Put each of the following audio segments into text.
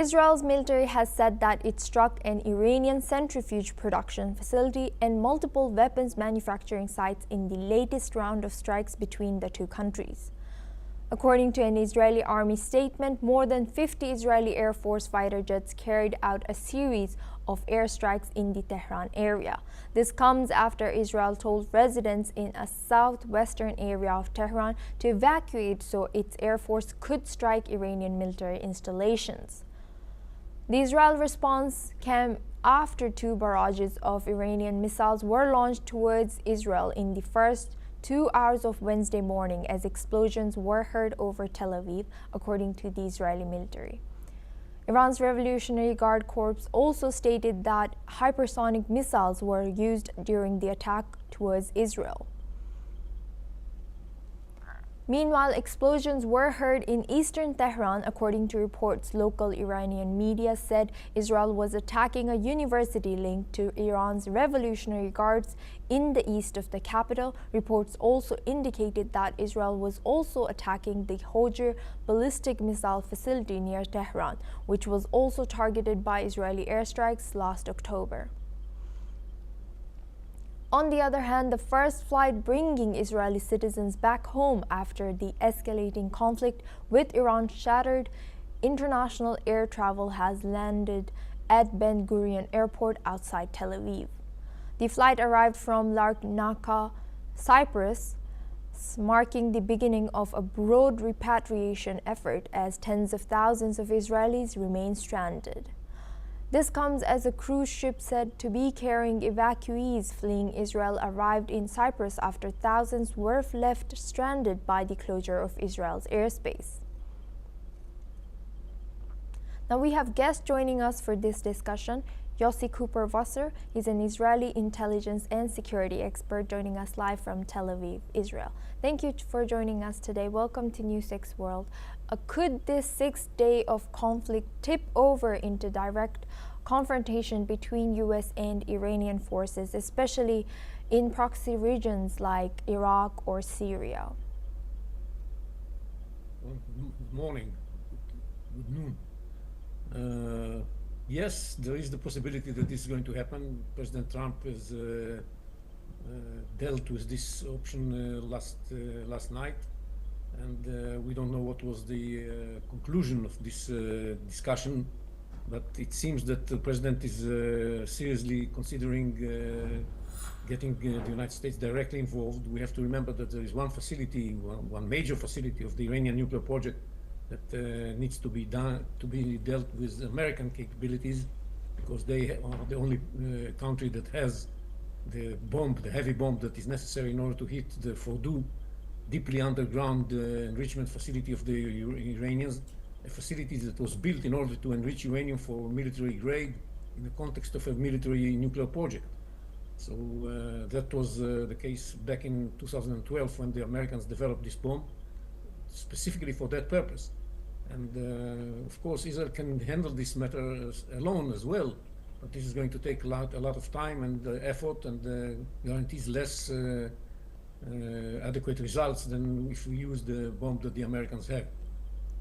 Israel's military has said that it struck an Iranian centrifuge production facility and multiple weapons manufacturing sites in the latest round of strikes between the two countries. According to an Israeli army statement, more than 50 Israeli Air Force fighter jets carried out a series of airstrikes in the Tehran area. This comes after Israel told residents in a southwestern area of Tehran to evacuate so its Air Force could strike Iranian military installations. The Israel response came after two barrages of Iranian missiles were launched towards Israel in the first 2 hours of Wednesday morning as explosions were heard over Tel Aviv, according to the Israeli military. Iran's Revolutionary Guard Corps also stated that hypersonic missiles were used during the attack towards Israel. Meanwhile, explosions were heard in eastern Tehran, according to reports. Local Iranian media said Israel was attacking a university linked to Iran's Revolutionary Guards in the east of the capital. Reports also indicated that Israel was also attacking the Hojr ballistic missile facility near Tehran, which was also targeted by Israeli airstrikes last October. On the other hand, the first flight bringing Israeli citizens back home after the escalating conflict with Iran shattered international air travel has landed at Ben Gurion Airport outside Tel Aviv. The flight arrived from Larnaca, Cyprus, marking the beginning of a broad repatriation effort as tens of thousands of Israelis remain stranded. This comes as a cruise ship said to be carrying evacuees fleeing Israel arrived in Cyprus after thousands were left stranded by the closure of Israel's airspace. Now we have guests joining us for this discussion. Yossi Cooper-Wasser is an Israeli intelligence and security expert joining us live from Tel Aviv, Israel. Thank you for joining us today. Welcome to NewsX World. Could this sixth day of conflict tip over into direct confrontation between U.S. and Iranian forces, especially in proxy regions like Iraq or Syria? Well, good morning, good noon. Yes, there is the possibility that this is going to happen. President Trump has dealt with this option last night, and we don't know what was the conclusion of this discussion, but it seems that the president is seriously considering getting the United States directly involved. We have to remember that there is one facility, one major facility of the Iranian nuclear project that needs to be dealt with American capabilities, because they are the only country that has the bomb, the heavy bomb that is necessary in order to hit the Fordow deeply underground enrichment facility of the Iranians, a facility that was built in order to enrich uranium for military grade in the context of a military nuclear project. So that was the case back in 2012 when the Americans developed this bomb specifically for that purpose. And of course, Israel can handle this matter alone as well, but this is going to take a lot of time and effort, and guarantees less adequate results than if we use the bomb that the Americans have.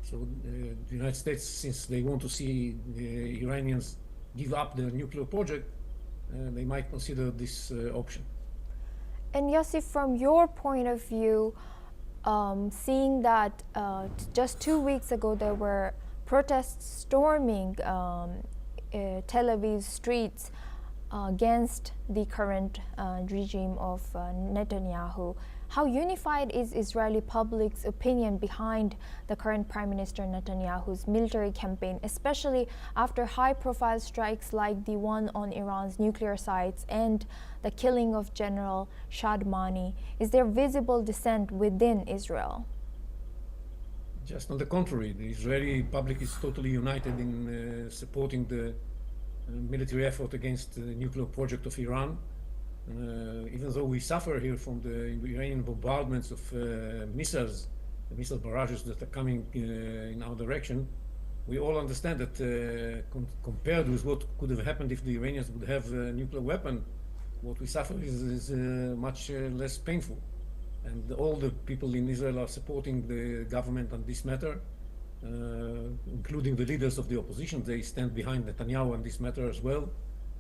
So the United States, since they want to see the Iranians give up their nuclear project, they might consider this option. And Yossi, from your point of view, seeing that just 2 weeks ago there were protests storming Tel Aviv streets against the current regime of Netanyahu, how unified is Israeli public's opinion behind the current Prime Minister Netanyahu's military campaign, especially after high-profile strikes like the one on Iran's nuclear sites and the killing of General Shadmani? Is there visible dissent within Israel? Just on the contrary, the Israeli public is totally united in supporting the military effort against the nuclear project of Iran. Even though we suffer here from the Iranian bombardments of missiles, the missile barrages that are coming in our direction, we all understand that compared with what could have happened if the Iranians would have a nuclear weapon, what we suffer is much less painful. And all the people in Israel are supporting the government on this matter. including the leaders of the opposition. They stand behind Netanyahu on this matter as well.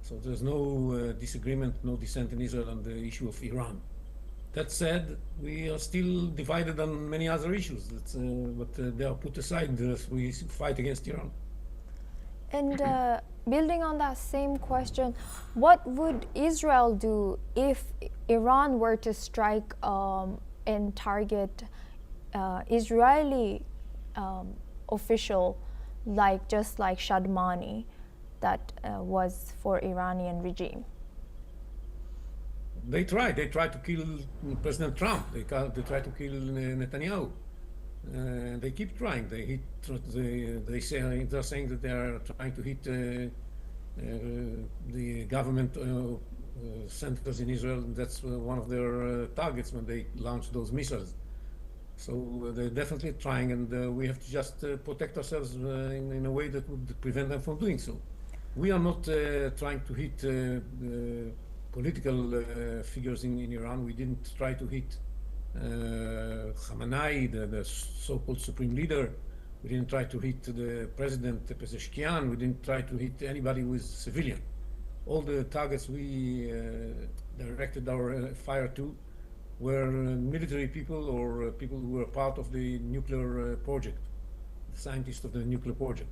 So there's no disagreement, no dissent in Israel on the issue of Iran. That said, we are still divided on many other issues, but they are put aside as we fight against Iran. And building on that same question, what would Israel do if Iran were to strike and target Israeli official, just like Shadmani, that was for Iranian regime? They tried to kill President Trump. They tried to kill Netanyahu. They keep trying. They're saying that they are trying to hit the government centers in Israel. That's one of their targets when they launch those missiles. So they're definitely trying, and we have to just protect ourselves in a way that would prevent them from doing so. We are not trying to hit political figures in Iran. We didn't try to hit Khamenei, the so-called supreme leader. We didn't try to hit the president, Pezeshkian. We didn't try to hit anybody who is civilian. All the targets we directed our fire to were military people or people who were part of the nuclear project, the scientists of the nuclear project.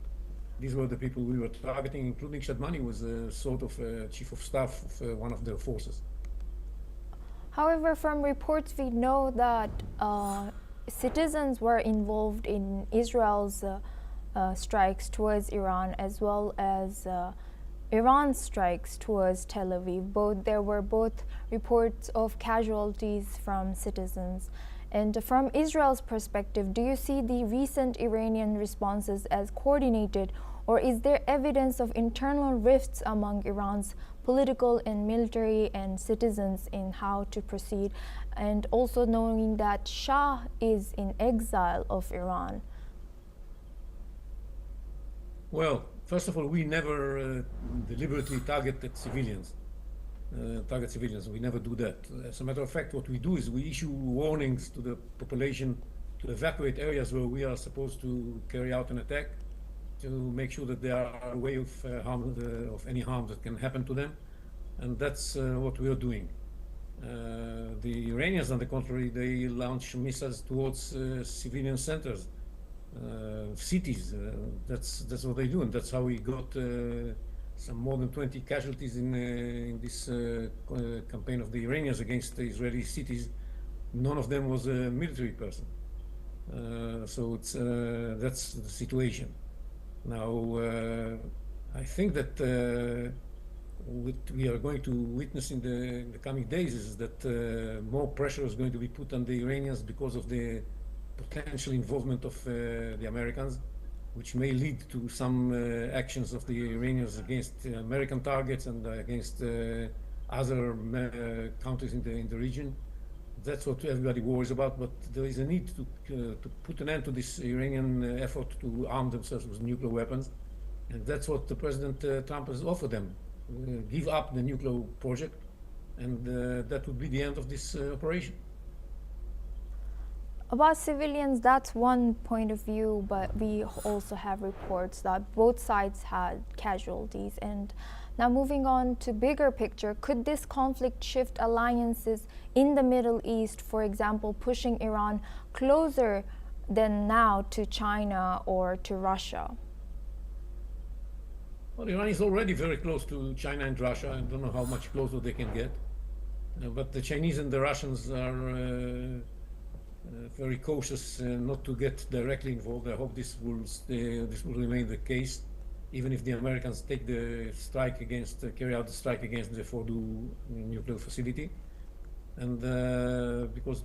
These were the people we were targeting, including Shadmani, was a sort of chief of staff of one of their forces. However, from reports we know that citizens were involved in Israel's strikes towards Iran, as well as Iran's strikes towards Tel Aviv. There were both reports of casualties from citizens. And from Israel's perspective, do you see the recent Iranian responses as coordinated, or is there evidence of internal rifts among Iran's political and military and citizens in how to proceed? And also knowing that Shah is in exile of Iran. Well, first of all, we never deliberately target civilians. We never do that. As a matter of fact, what we do is we issue warnings to the population to evacuate areas where we are supposed to carry out an attack, to make sure that they are away of any harm that can happen to them. And that's what we are doing. The Iranians, on the contrary, they launch missiles towards civilian centers, cities. That's what they do, and that's how we got some more than 20 casualties in this campaign of the Iranians against the Israeli cities. None of them was a military person. So that's the situation. Now, I think that what we are going to witness in the coming days is that more pressure is going to be put on the Iranians because of the potential involvement of the Americans, which may lead to some actions of the Iranians against American targets and against other countries in the region. That's what everybody worries about, but there is a need to put an end to this Iranian effort to arm themselves with nuclear weapons, and that's what the President Trump has offered them. Give up the nuclear project, and that would be the end of this operation. About civilians, that's one point of view, but we also have reports that both sides had casualties. And now moving on to bigger picture, could this conflict shift alliances in the Middle East, for example, pushing Iran closer than now to China or to Russia? Well, Iran is already very close to China and Russia. I don't know how much closer they can get. But the Chinese and the Russians are very cautious not to get directly involved. I hope this will remain the case, even if the Americans take the strike carry out the strike against the Fordow nuclear facility. And because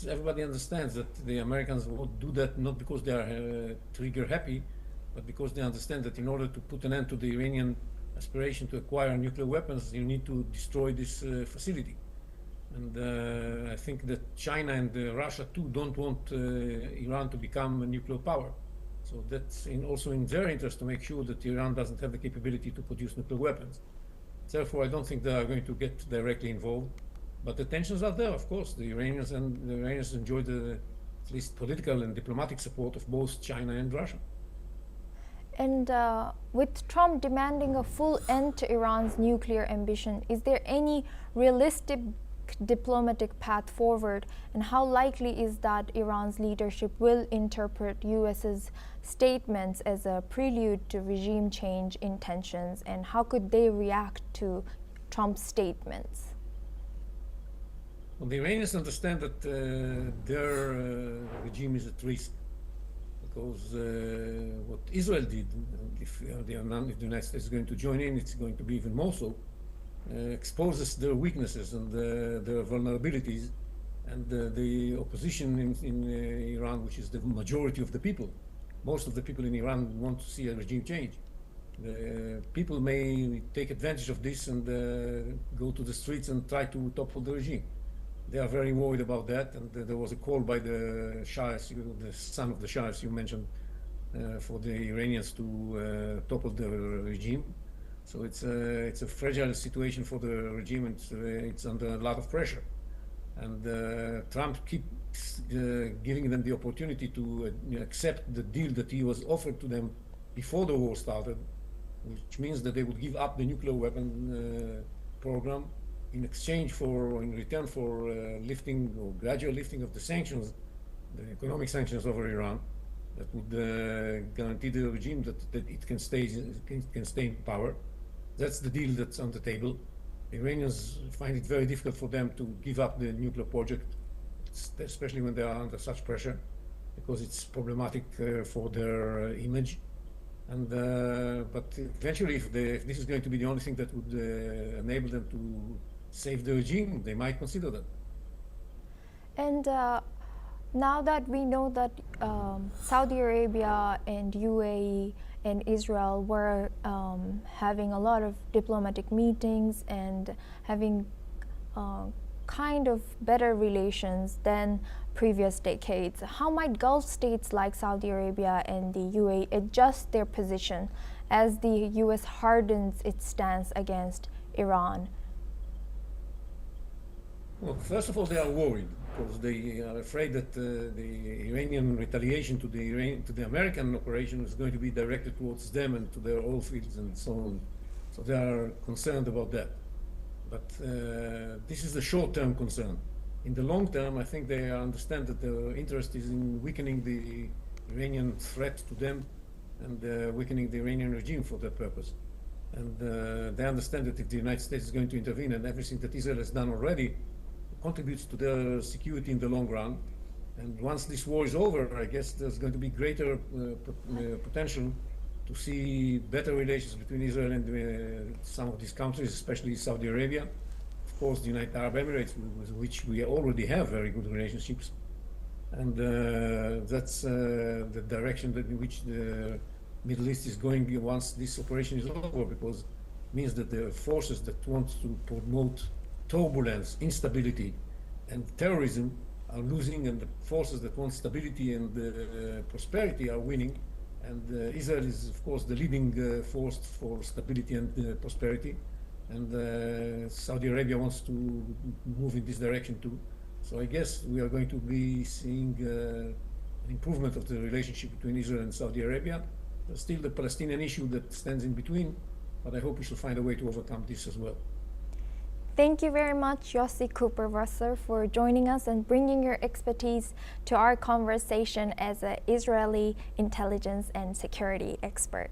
everybody understands that the Americans won't do that not because they are trigger happy, but because they understand that in order to put an end to the Iranian aspiration to acquire nuclear weapons, you need to destroy this facility. And I think that China and Russia too don't want Iran to become a nuclear power. So that's also in their interest to make sure that Iran doesn't have the capability to produce nuclear weapons. Therefore, I don't think they are going to get directly involved. But the tensions are there, of course. The Iranians enjoy at least political and diplomatic support of both China and Russia. And with Trump demanding a full end to Iran's nuclear ambition, is there any realistic diplomatic path forward, and how likely is that Iran's leadership will interpret US's statements as a prelude to regime change intentions, and how could they react to Trump's statements? Well, the Iranians understand that their regime is at risk, because what Israel did, and if the United States is going to join in, it's going to be even more so, exposes their weaknesses and their vulnerabilities, and the opposition in Iran, which is the majority of the people. Most of the people in Iran want to see a regime change. The people may take advantage of this and go to the streets and try to topple the regime. They are very worried about that, and there was a call by the Shahs, the son of the Shahs you mentioned, for the Iranians to topple the regime. So it's a fragile situation for the regime, and it's under a lot of pressure. And Trump keeps giving them the opportunity to accept the deal that he was offered to them before the war started, which means that they would give up the nuclear weapon program in exchange for, or in return for lifting or gradual lifting of the sanctions, the economic sanctions over Iran, that would guarantee the regime that it can stay in power. That's the deal that's on the table. The Iranians find it very difficult for them to give up the nuclear project, especially when they are under such pressure, because it's problematic for their image. And but eventually, if this is going to be the only thing that would enable them to save the regime, they might consider that. And now that we know that Saudi Arabia and UAE and Israel were having a lot of diplomatic meetings and having kind of better relations than previous decades, how might Gulf states like Saudi Arabia and the UAE adjust their position as the US hardens its stance against Iran? Well, first of all, they are worried because they are afraid that the Iranian retaliation to the American operation is going to be directed towards them and to their oil fields and so on. So they are concerned about that. But this is the short-term concern. In the long term, I think they understand that their interest is in weakening the Iranian threat to them and weakening the Iranian regime for that purpose. And they understand that if the United States is going to intervene, and everything that Israel has done already contributes to their security in the long run. And once this war is over, I guess there's going to be greater potential to see better relations between Israel and some of these countries, especially Saudi Arabia. Of course, the United Arab Emirates, with which we already have very good relationships. And that's the direction in which the Middle East is going once this operation is over, because it means that the forces that want to promote turbulence, instability, and terrorism are losing, and the forces that want stability and prosperity are winning. And Israel is, of course, the leading force for stability and prosperity. And Saudi Arabia wants to move in this direction too. So I guess we are going to be seeing an improvement of the relationship between Israel and Saudi Arabia. There's still the Palestinian issue that stands in between, but I hope we shall find a way to overcome this as well. Thank you very much, Yossi Cooper-Wasser, for joining us and bringing your expertise to our conversation as an Israeli intelligence and security expert.